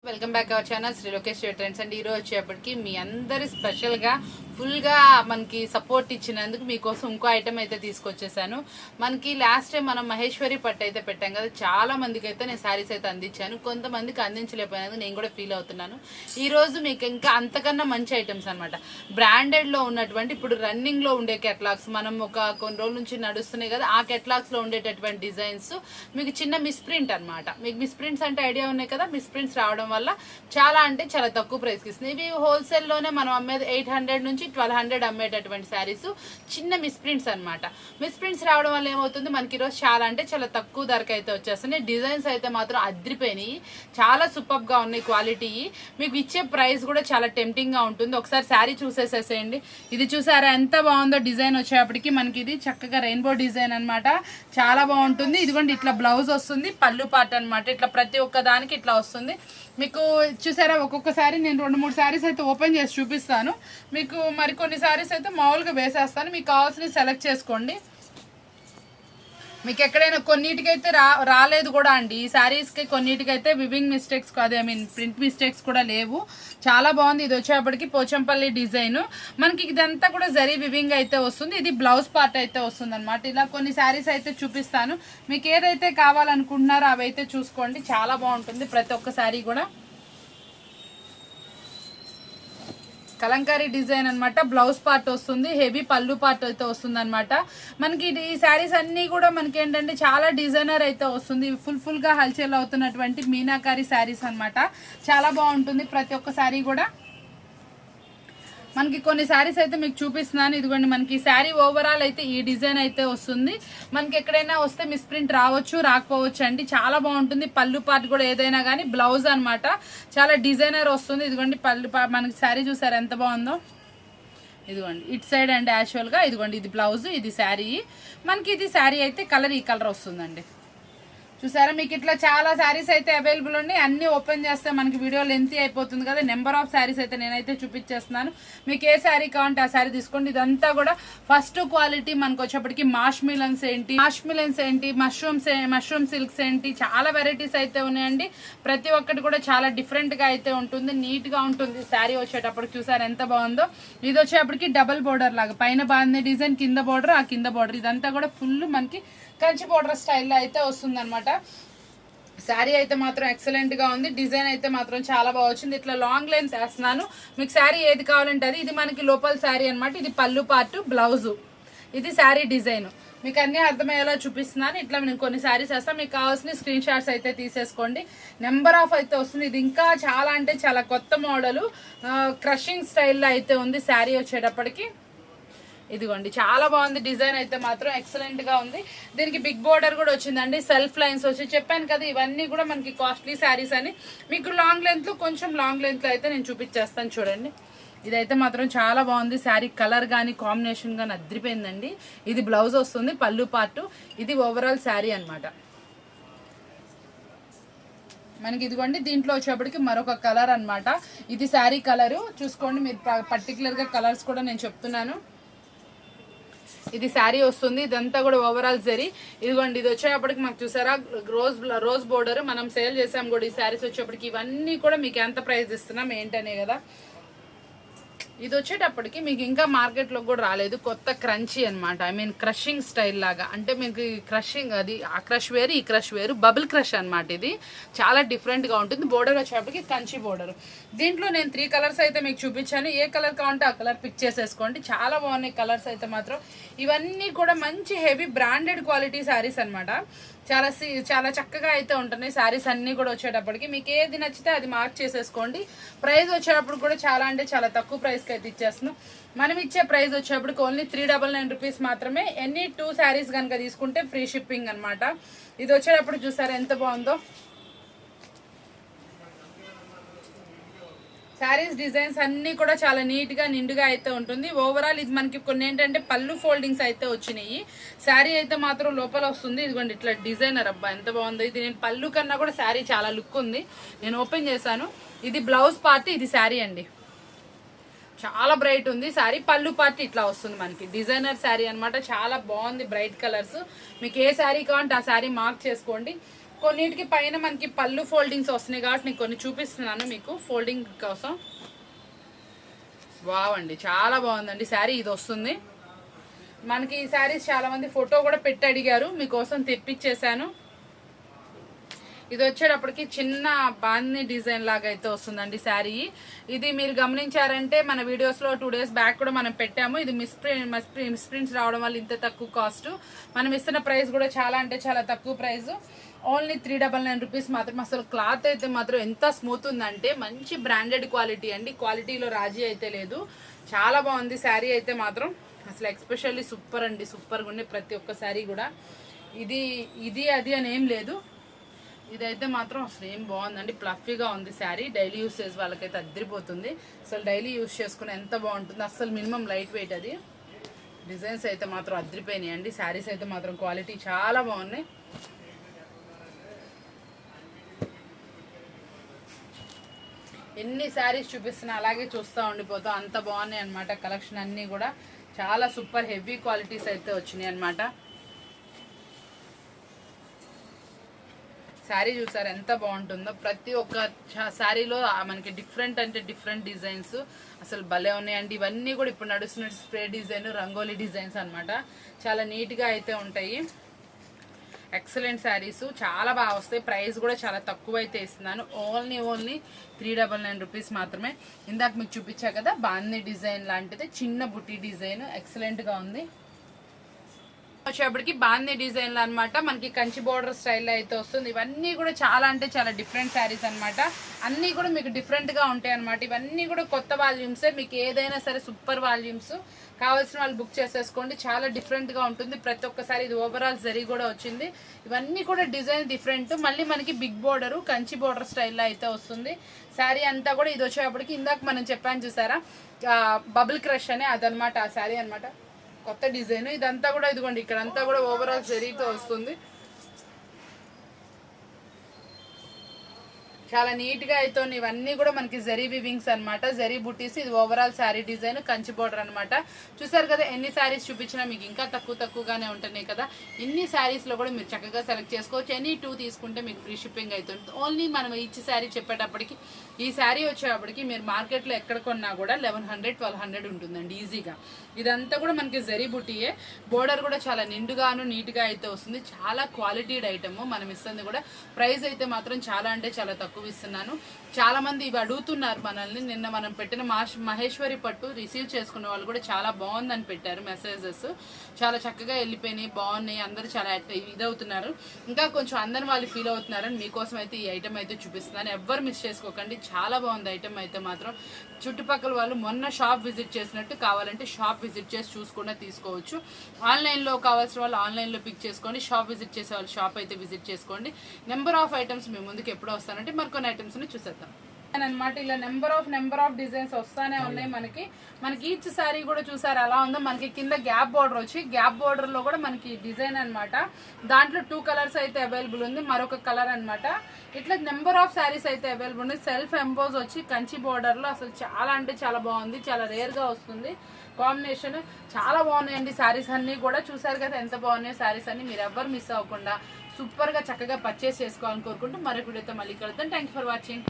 Welcome back our channel Shri Lokesh trends and ఈరోజు వచ్చేప్పటికి మీ అందరి స్పెషల్గా ఫుల్గా మనకి సపోర్ట్ ఇచ్చినందుకు మీకోసం ఇంకో ఐటమ్ అయితే తీసుకొచ్చేసాను. మనకి లాస్ట్ టైం మనం మహేశ్వరి పట్టు అయితే పెట్టాం కదా, చాలా మందికి అయితే నేను శారీస్ అయితే అందించాను. కొంతమందికి అందించలేకపోయినందుకు నేను కూడా ఫీల్ అవుతున్నాను. ఈరోజు మీకు ఇంకా అంతకన్నా మంచి ఐటమ్స్ అనమాట, బ్రాండెడ్లో ఉన్నటువంటి ఇప్పుడు రన్నింగ్లో ఉండే కెట్లాగ్స్, మనం కొన్ని రోజుల నుంచి నడుస్తున్నాయి కదా, ఆ కెట్లాగ్స్లో ఉండేటటువంటి డిజైన్స్ మీకు చిన్న మిస్ప్రింట్ అనమాట. మీకు మిస్ప్రింట్స్ అంటే ఐడియా ఉన్నాయి కదా, మిస్ప్రింట్స్ రావడం వల్ల చాలా అంటే చాలా తక్కువ ప్రైస్కి ఇస్తుంది. ఇవి హోల్సేల్లోనే మనం అమ్మేది 800 నుంచి 1200 అమ్మేటటువంటి శారీస్, చిన్న మిస్ప్రింట్స్ అనమాట. మిస్ప్రింట్స్ రావడం వల్ల ఏమవుతుంది, మనకి ఈరోజు చాలా అంటే చాలా తక్కువ ధరకు అయితే వచ్చేస్తున్నాయి. డిజైన్స్ అయితే మాత్రం అద్రిపోయినాయి, చాలా సూపర్గా ఉన్నాయి. క్వాలిటీ మీకు ఇచ్చే ప్రైస్ కూడా చాలా టెంప్టింగ్గా ఉంటుంది. ఒకసారి శారీ చూసేసేసేయండి. ఇది చూసారా ఎంత బాగుందో, డిజైన్ వచ్చేప్పటికి మనకి ఇది చక్కగా రెయిన్బో డిజైన్ అనమాట, చాలా బాగుంటుంది. ఇదిగోండి ఇట్లా బ్లౌజ్ వస్తుంది, పళ్ళు పాట అనమాట, ఇట్లా ప్రతి ఒక్క దానికి ఇట్లా వస్తుంది. మీకు చూసారా ఒక్కొక్కసారి నేను 2-3 శారీస్ అయితే ఓపెన్ చేసి చూపిస్తాను మీకు. మరికొన్ని శారీస్ అయితే మామూలుగా వేసేస్తాను, మీకు కావాల్సినవి సెలెక్ట్ చేసుకోండి. మీకు ఎక్కడైనా కొన్నిటికైతే రాలేదు కూడా అండి, ఈ శారీస్కి కొన్నిటికైతే వివింగ్ మిస్టేక్స్ అదే ప్రింట్ మిస్టేక్స్ కూడా లేవు. చాలా బాగుంది. ఇది వచ్చేప్పటికి పోచంపల్లి డిజైన్, మనకి ఇదంతా కూడా జరీ వివింగ్ అయితే వస్తుంది. ఇది బ్లౌజ్ పార్ట్ అయితే వస్తుంది అనమాట. ఇలా కొన్ని శారీస్ అయితే చూపిస్తాను, మీకు ఏదైతే కావాలనుకుంటున్నారో అవి అయితే చూసుకోండి. చాలా బాగుంటుంది ప్రతి ఒక్క శారీ కూడా. కలంకారీ డిజైన్ అనమాట, బ్లౌజ్ పార్ట్ వస్తుంది, హెవీ పళ్ళు పార్ట్ అయితే వస్తుంది అనమాట. మనకి ఈ శారీస్ అన్నీ కూడా మనకి ఏంటంటే చాలా డిజైనర్ అయితే వస్తుంది. ఫుల్గా హల్చల్ అవుతున్నటువంటి మీనాకారి శారీస్ అనమాట, చాలా బాగుంటుంది ప్రతి ఒక్క శారీ కూడా. మనకి కొన్ని శారీస్ అయితే మీకు చూపిస్తున్నాను. ఇదిగోండి మనకి శారీ ఓవరాల్ అయితే ఈ డిజైన్ అయితే వస్తుంది. మనకి ఎక్కడైనా వస్తే మిస్ప్రింట్ రావచ్చు రాకపోవచ్చు అండి, చాలా బాగుంటుంది. పళ్ళు పార్ట్ కూడా ఏదైనా కానీ బ్లౌజ్ అనమాట, చాలా డిజైనర్ వస్తుంది. ఇదిగోండి పళ్ళు మనకి శారీ చూసారు ఎంత బాగుందో. ఇదిగోండి ఇటు సైడ్ అండి యాక్చువల్గా, ఇదిగోండి ఇది బ్లౌజ్, ఇది శారీ. మనకి ఇది శారీ అయితే కలర్ ఈ కలర్ వస్తుందండి. చూసారా మీకు ఇట్లా చాలా శారీస్ అయితే అవైలబుల్ ఉన్నాయి. అన్ని ఓపెన్ చేస్తే మనకి వీడియో లెంతీ అయిపోతుంది కదా, నెంబర్ ఆఫ్ శారీస్ అయితే నేనైతే చూపించేస్తున్నాను. మీకు ఏ శారీ కావాలంటే ఆ శారీ తీసుకోండి. ఇదంతా కూడా ఫస్ట్ క్వాలిటీ. మనకు వచ్చేప్పటికి మాష్ మిలన్స్ ఏంటి, మష్రూమ్ సిల్క్స్ ఏంటి, చాలా వెరైటీస్ అయితే ఉన్నాయండి. ప్రతి ఒక్కటి కూడా చాలా డిఫరెంట్గా అయితే ఉంటుంది, నీట్గా ఉంటుంది శారీ వచ్చేటప్పటికి. చూసారు ఎంత బాగుందో. ఇది వచ్చేప్పటికి డబల్ బోర్డర్ లాగా, పైన బాగుంది డిజైన్, కింద బోర్డర్, ఆ కింద బోర్డర్, ఇదంతా కూడా ఫుల్ మనకి కంచి బోర్డర్ స్టైల్లో అయితే వస్తుంది అనమాట. శారీ అయితే మాత్రం ఎక్సలెంట్ గా ఉంది, డిజైన్ అయితే మాత్రం చాలా బాగా వచ్చింది. ఇట్లా లాంగ్ లెంత్ వేస్తున్నాను, మీకు శారీ ఏది కావాలంటే అది. ఇది మనకి లోపల శారీ అనమాట, ఇది పళ్ళు పార్ట్, బ్లౌజు, ఇది శారీ డిజైన్. మీకు అన్నీ అర్థమయ్యేలా చూపిస్తున్నాను. ఇట్లా నేను కొన్ని శారీస్ వేస్తాను, మీకు కావాల్సిన స్క్రీన్ షాట్స్ అయితే తీసేసుకోండి. నెంబర్ ఆఫ్ అయితే వస్తుంది. ఇది ఇంకా చాలా అంటే చాలా కొత్త మోడలు, క్రషింగ్ స్టైల్లో అయితే ఉంది శారీ వచ్చేటప్పటికి. ఇదిగోండి చాలా బాగుంది, డిజైన్ అయితే మాత్రం ఎక్సలెంట్ గా ఉంది. దీనికి బిగ్ బోర్డర్ కూడా వచ్చిందండి, సెల్ఫ్ లైన్స్ వచ్చి. చెప్పాను కదా ఇవన్నీ కూడా మనకి కాస్ట్లీ శారీస్ అని. మీకు లాంగ్ లెంత్ లో కొంచెం లాంగ్ లెంత్ లో అయితే నేను చూపించేస్తాను చూడండి. ఇదైతే మాత్రం చాలా బాగుంది శారీ, కలర్ కానీ కాంబినేషన్ కానీ అద్రిపోయిందండి. ఇది బ్లౌజ్ వస్తుంది, పళ్ళు పార్ట్, ఇది ఓవరాల్ శారీ అనమాట. మనకి ఇదిగోండి దీంట్లో వచ్చేప్పటికి మరొక కలర్ అనమాట, ఇది శారీ కలరు. చూసుకోండి మీరు, పర్టికులర్ గా కలర్స్ కూడా నేను చెప్తున్నాను. ఇది శారీ వస్తుంది, ఇదంతా కూడా ఓవరాల్ జరీ. ఇదిగోండి ఇది వచ్చేటప్పటికి మాకు చూసారా రోజ్ బోర్డర్, మనం సేల్ చేసాం కూడా ఈ శారీస్ వచ్చేప్పటికి. ఇవన్నీ కూడా మీకు ఎంత ప్రైస్ ఇస్తున్నాం ఏంటనే కదా. ఇది వచ్చేటప్పటికి మీకు ఇంకా మార్కెట్లో కూడా రాలేదు, కొత్త క్రంచీ అనమాట, క్రషింగ్ స్టైల్ లాగా. అంటే మీకు క్రషింగ్, అది ఆ క్రష్ వేరు ఈ క్రష్ వేరు, బబుల్ క్రష్ అనమాట. ఇది చాలా డిఫరెంట్గా ఉంటుంది. బోర్డర్ వచ్చేటప్పటికి కంచి బోర్డర్. దీంట్లో నేను 3 కలర్స్ అయితే మీకు చూపించాను, ఏ కలర్ కావాలంటే ఆ కలర్ పిక్ చేసేసుకోండి. చాలా బాగున్నాయి కలర్స్ అయితే మాత్రం. ఇవన్నీ కూడా మంచి హెవీ బ్రాండెడ్ క్వాలిటీ శారీస్ అనమాట, చాలా చక్కగా అయితే ఉంటున్నాయి శారీస్ అన్నీ కూడా వచ్చేటప్పటికి. మీకు ఏది నచ్చితే అది మార్క్ చేసేసుకోండి. ప్రైస్ వచ్చేటప్పుడు కూడా చాలా అంటే చాలా తక్కువ ప్రైస్కి అయితే ఇచ్చేస్తున్నాం. మనం ఇచ్చే ప్రైస్ వచ్చేటప్పటికి ఓన్లీ 399 రూపీస్ మాత్రమే. ఎన్ని 2 శారీస్ కనుక తీసుకుంటే ఫ్రీ షిప్పింగ్ అనమాట. ఇది వచ్చేటప్పుడు చూసారా ఎంత బాగుందో. శారీస్ డిజైన్స్ అన్నీ కూడా చాలా నీట్గా నిండుగా అయితే ఉంటుంది. ఓవరాల్ ఇది మనకి కొన్ని ఏంటంటే పళ్ళు ఫోల్డింగ్స్ అయితే వచ్చినాయి. శారీ అయితే మాత్రం లోపల వస్తుంది. ఇదిగోండి ఇట్లా డిజైనర్, అబ్బా ఎంత బాగుంది. ఇది నేను పళ్ళు కన్నా కూడా శారీ చాలా లుక్ ఉంది. నేను ఓపెన్ చేశాను. ఇది బ్లౌజ్ పార్ట్, ఇది శారీ అండి, చాలా బ్రైట్ ఉంది శారీ. పళ్ళు పార్ట్ ఇట్లా వస్తుంది మనకి, డిజైనర్ శారీ అనమాట, చాలా బాగుంది, బ్రైట్ కలర్స్. మీకు ఏ శారీ కావాలంటే ఆ శారీ మార్క్ చేసుకోండి. కొన్నిటికి పైన మనకి పళ్ళు ఫోల్డింగ్స్ వస్తున్నాయి కాబట్టి నేను కొన్ని చూపిస్తున్నాను మీకు ఫోల్డింగ్ కోసం. వావ్ అండి, చాలా బాగుందండి శారీ. ఇది వస్తుంది మనకి. ఈ శారీస్ చాలా మంది ఫోటో కూడా పెట్టి అడిగారు, మీకోసం తెప్పించేశాను. ఇది వచ్చేటప్పటికి చిన్న బాందీ డిజైన్ లాగా అయితే వస్తుందండి శారీ. ఇది మీరు గమనించారంటే మన వీడియోస్లో 2 days బ్యాక్ కూడా మనం పెట్టాము. ఇది మిస్ప్రింట్స్ రావడం వల్ల ఇంత తక్కువ కాస్ట్. మనం ఇస్తున్న ప్రైస్ కూడా చాలా అంటే చాలా తక్కువ ప్రైస్, ఓన్లీ 399 రూపీస్ మాత్రం. అసలు క్లాత్ అయితే మాత్రం ఎంత స్మూత్ ఉందంటే మంచి బ్రాండెడ్ క్వాలిటీ అండి. క్వాలిటీలో రాజీ అయితే లేదు. చాలా బాగుంది శారీ అయితే మాత్రం. అసలు ఎక్స్పెషల్లీ సూపర్ అండి, సూపర్గా ఉండే ప్రతి ఒక్క శారీ కూడా. ఇది అది అని ఏం లేదు, ఇదైతే మాత్రం అసలు ఏం బాగుందండి. ప్లఫీగా ఉంది శారీ. డైలీ యూసేజ్ వాళ్ళకైతే అద్దరిపోతుంది. అసలు డైలీ యూస్ చేసుకుని ఎంత బాగుంటుంది. అసలు మినిమం లైట్ వెయిట్. అది డిజైన్స్ అయితే మాత్రం అద్దరిపోయినాయి అండి. శారీస్ అయితే మాత్రం క్వాలిటీ చాలా బాగున్నాయి. ఎన్ని శారీస్ చూపిస్తున్నా అలాగే చూస్తూ ఉండిపోతాం, అంత బాగున్నాయి అనమాట. కలెక్షన్ అన్నీ కూడా చాలా సూపర్ హెవీ క్వాలిటీస్ అయితే వచ్చినాయి అనమాట. శారీ చూసారు ఎంత బాగుంటుందో. ప్రతి ఒక్క శారీలో మనకి డిఫరెంట్ అంటే డిఫరెంట్ డిజైన్స్ అసలు భలే ఉన్నాయండి. ఇవన్నీ కూడా ఇప్పుడు నడుస్తున్న స్ప్రే డిజైన్, రంగోలీ డిజైన్స్ అనమాట. చాలా నీట్గా అయితే ఉంటాయి. ఎక్సలెంట్ శారీస్ చాలా బాగా వస్తాయి. ప్రైస్ కూడా చాలా తక్కువ అయితే ఇస్తున్నాను. ఓన్లీ 399 రూపీస్ మాత్రమే. ఇందాక మీకు చూపించా కదా బాందీ డిజైన్ లాంటిది, చిన్న బుట్టి డిజైన్ ఎక్సలెంట్గా ఉంది. వచ్చేప్పటికి బాందీ డిజైన్లు అనమాట. మనకి కంచి బోర్డర్ స్టైల్లో అయితే వస్తుంది. ఇవన్నీ కూడా చాలా అంటే చాలా డిఫరెంట్ శారీస్ అనమాట. అన్నీ కూడా మీకు డిఫరెంట్గా ఉంటాయి అనమాట. ఇవన్నీ కూడా కొత్త వాల్యూమ్సే. మీకు ఏదైనా సరే సూపర్ వాల్యూమ్స్ కావాల్సిన వాళ్ళు బుక్ చేసేసుకోండి. చాలా డిఫరెంట్గా ఉంటుంది ప్రతి ఒక్కసారి. ఇది ఓవరాల్ జరీ కూడా వచ్చింది. ఇవన్నీ కూడా డిజైన్ డిఫరెంట్. మళ్ళీ మనకి బిగ్ బోర్డరు కంచి బోర్డర్ స్టైల్లో అయితే వస్తుంది శారీ అంతా కూడా. ఇది వచ్చేప్పటికి ఇందాక మనం చెప్పాను చూసారా బబుల్ క్రష్ అని, అదనమాట ఆ శారీ అనమాట. కొత్త డిజైన్ ఇదంతా కూడా. ఇదిగోండి ఇక్కడంతా కూడా ఓవరాల్ జరీతో వస్తుంది. చాలా నీట్గా అయితే ఇవన్నీ కూడా మనకి జరీ వివింగ్స్ అనమాట, జరీ బుటీస్. ఇది overall sari design Kanchi border అనమాట. చూసారు కదా ఎన్ని శారీస్ చూపించినా మీకు ఇంకా తక్కువగానే ఉంటున్నాయి కదా. ఇన్ని శారీస్లో కూడా మీరు చక్కగా సెలెక్ట్ చేసుకోవచ్చు. ఎనీ 2 తీసుకుంటే మీకు ఫ్రీ షిప్పింగ్ అవుతుంది. ఓన్లీ మనం ఇచ్చి శారీ చెప్పేటప్పటికి ఈ శారీ వచ్చేటప్పటికి మీరు మార్కెట్లో ఎక్కడ కొన్నా కూడా 1100-1200 ఉంటుందండి ఈజీగా. ఇదంతా కూడా మనకి జరీ బుటీయే. బోర్డర్ కూడా చాలా నిండుగాను నీట్గా అయితే వస్తుంది. చాలా క్వాలిటీడ్ ఐటమ్ మనం ఇస్తుంది కూడా. ప్రైస్ అయితే మాత్రం చాలా అంటే చాలా తక్కువ ఇస్తున్నాను. చాలా మంది ఇవి అడుగుతున్నారు మనల్ని. నిన్న మనం పెట్టిన మహేశ్వరి పట్టు రిసీవ్ చేసుకున్న వాళ్ళు కూడా చాలా బాగుందని పెట్టారు మెసేజెస్. చాలా చక్కగా వెళ్ళిపోయినాయి, బాగున్నాయి, అందరూ చాలా ఇదవుతున్నారు. ఇంకా కొంచెం అందరి వాళ్ళు ఫీల్ అవుతున్నారని మీకోసం అయితే ఈ ఐటమ్ అయితే చూపిస్తున్నాను. ఎవ్వరు మిస్ చేసుకోకండి. చాలా బాగుంది ఐటమ్ అయితే మాత్రం. చుట్టుపక్కల వాళ్ళు మొన్న షాప్ విజిట్ చేసినట్టు కావాలంటే షాప్ విజిట్ చేసి చూసుకున్నా తీసుకోవచ్చు. ఆన్లైన్లో కావాల్సిన వాళ్ళు ఆన్లైన్లో పిక్ చేసుకోండి. షాప్ విజిట్ చేసే వాళ్ళు షాప్ అయితే విజిట్ చేసుకోండి. నెంబర్ ఆఫ్ ఐటమ్స్ మీ ముందుకు ఎప్పుడు వస్తానంటే మరికొన్ని ఐటమ్స్ని చూసేద్దాం అనమాట. ఇలా నెంబర్ ఆఫ్ డిజైన్స్ వస్తానే ఉన్నాయి మనకి. ఈచ్ శారీ కూడా చూసారు అలా ఉందో. మనకి కింద గ్యాప్ బోర్డర్ వచ్చి గ్యాప్ బోర్డర్ లో కూడా మనకి డిజైన్ అనమాట. దాంట్లో 2 కలర్స్ అయితే అవైలబుల్ ఉంది, మరొక కలర్ అనమాట. ఇట్లా నెంబర్ ఆఫ్ శారీస్ అయితే అవైలబుల్ ఉంది. సెల్ఫ్ ఎంబోజ్ వచ్చి కంచి బోర్డర్ లో అసలు చాలా అంటే చాలా బాగుంది. చాలా రేర్ గా వస్తుంది కాంబినేషన్. చాలా బాగున్నాయండి శారీస్ అన్ని కూడా. చూసారు కదా ఎంత బాగున్నాయి శారీస్ అన్ని. మీరు ఎవ్వరు మిస్ అవ్వకుండా సూపర్ గా చక్కగా పర్చేస్ చేసుకోవాలని కోరుకుంటూ మరొక వీడియోతో మళ్ళీ కలుద్దాం. Thank you for watching.